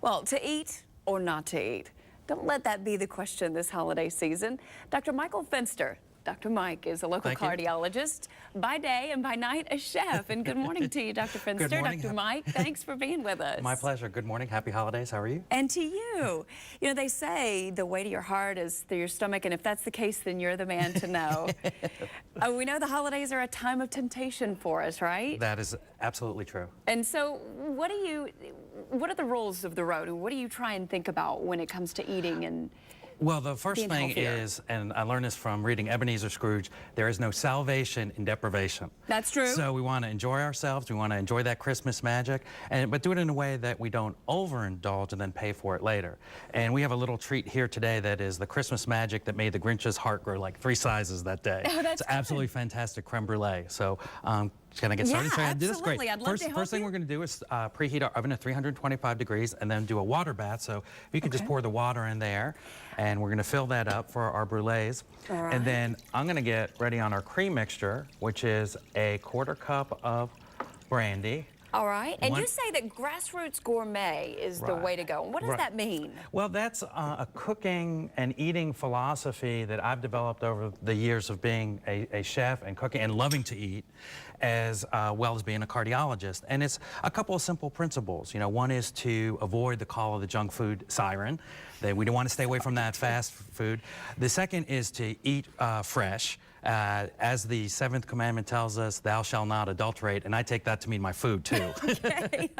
Well, to eat or not to eat? Don't let that be the question this holiday season. Dr. Michael Finster. Dr. Mike is a local cardiologist by day and by night a chef. And good morning to you, Dr. Finster. Good morning. Dr. Mike, thanks for being with us. My pleasure. Good morning. Happy holidays. How are you? And to you. You know, they say the way to your heart is through your stomach, and if that's the case, then you're the man to know. We know the holidays are a time of temptation for us, right? That is absolutely true. And so what are the rules of the road? What do you try and think about when it comes to eating and Well, the first thing healthier? is, and I learned this from reading Ebenezer Scrooge, there is no salvation in deprivation. That's true. So we want to enjoy ourselves. We want to enjoy that Christmas magic, but do it in a way that we don't overindulge and then pay for it later. And we have a little treat here today that is the Christmas magic that made the Grinch's heart grow like 3 sizes that day. Oh, that's it's absolutely fantastic creme brulee. So can I get started? Yeah, Absolutely. this is great. I'd love to help First thing we're going to do is preheat our oven at 325 degrees and then do a water bath. So if you could just pour the water in there, and we're going to fill that up for our brulees. All right. And then I'm going to get ready on our cream mixture, which is a 1/4 cup of brandy. All right. And you say that Grassroots Gourmet is the way to go. What does that mean? Well, that's a cooking and eating philosophy that I've developed over the years of being a chef and cooking and loving to eat, as well as being a cardiologist. And it's a couple of simple principles. You know, one is to avoid the call of the junk food siren. That we don't want to stay away from that fast food. The second is to eat fresh. As the 7th commandment tells us, thou shalt not adulterate, and I take that to mean my food too. Okay.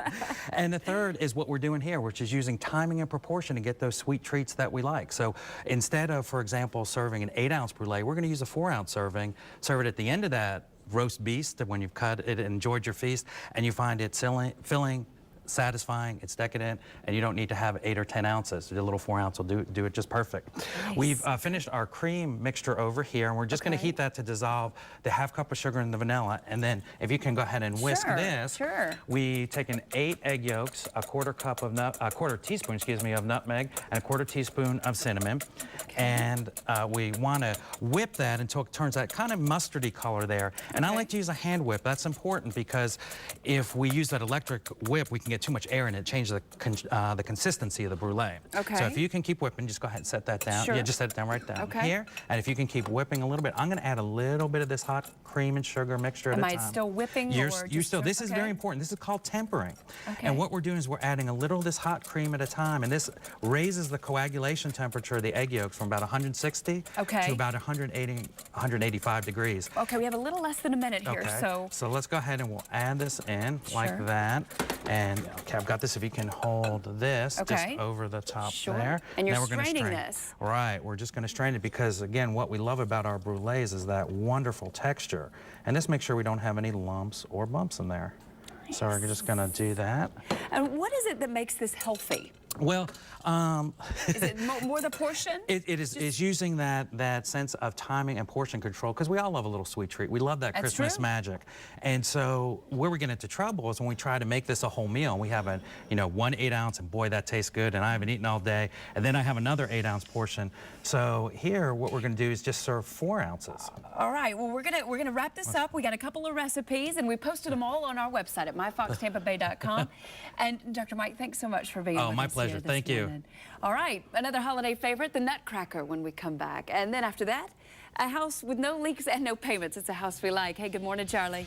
And the third is what we're doing here, which is using timing and proportion to get those sweet treats that we like. So instead of, for example, serving an 8-ounce brulee, we're going to use a 4-ounce serving, serve it at the end of that roast beast when you've cut it and enjoyed your feast, and you find it filling, satisfying, it's decadent, and you don't need to have 8 or 10 ounces. The little 4-ounce will do it just perfect. Nice. We've finished our cream mixture over here, and we're just going to heat that to dissolve the 1/2 cup of sugar in the vanilla. And then if you can go ahead and whisk this, we take an 8 egg yolks, a 1/4 cup of a 1/4 teaspoon, excuse me, of nutmeg, and a 1/4 teaspoon of cinnamon. And we want to whip that until it turns that kind of mustardy color there. And I like to use a hand whip. That's important because if we use that electric whip, we can get too much air in it, change the consistency of the brulee. Okay. So if you can keep whipping, just go ahead and set that down. Sure. Yeah, just set it down right down here. And if you can keep whipping a little bit, I'm going to add a little bit of this hot cream and sugar mixture at a time. Am I still whipping? This is very important. This is called tempering. And what we're doing is we're adding a little of this hot cream at a time, and this raises the coagulation temperature of the egg yolks from about 160 to about 180, 185 degrees. Okay, we have a little less than a minute here. So let's go ahead and we'll add this in like that. And okay, I've got this. If you can hold this just over the top there. And you're now we're straining strain this. Right, we're just going to strain it because, again, what we love about our brulees is that wonderful texture. And this makes sure we don't have any lumps or bumps in there. Nice. So we're just going to do that. And what is it that makes this healthy? Well, is it more the portion? It is using that sense of timing and portion control, because we all love a little sweet treat. We love that Christmas magic. And so where we get into trouble is when we try to make this a whole meal. We have a, one 8-ounce, and boy, that tastes good, and I haven't eaten all day. And then I have another 8-ounce portion. So here, what we're going to do is just serve 4 ounces. All right. Well, we're gonna wrap this up. We got a couple of recipes, and we posted them all on our website at myfoxtampabay.com. And Dr. Mike, thanks so much for being with us. My pleasure. Thank you. All right, another holiday favorite, the Nutcracker, when we come back. And then after that, a house with no leaks and no payments. It's a house we like. Hey, good morning, Charlie.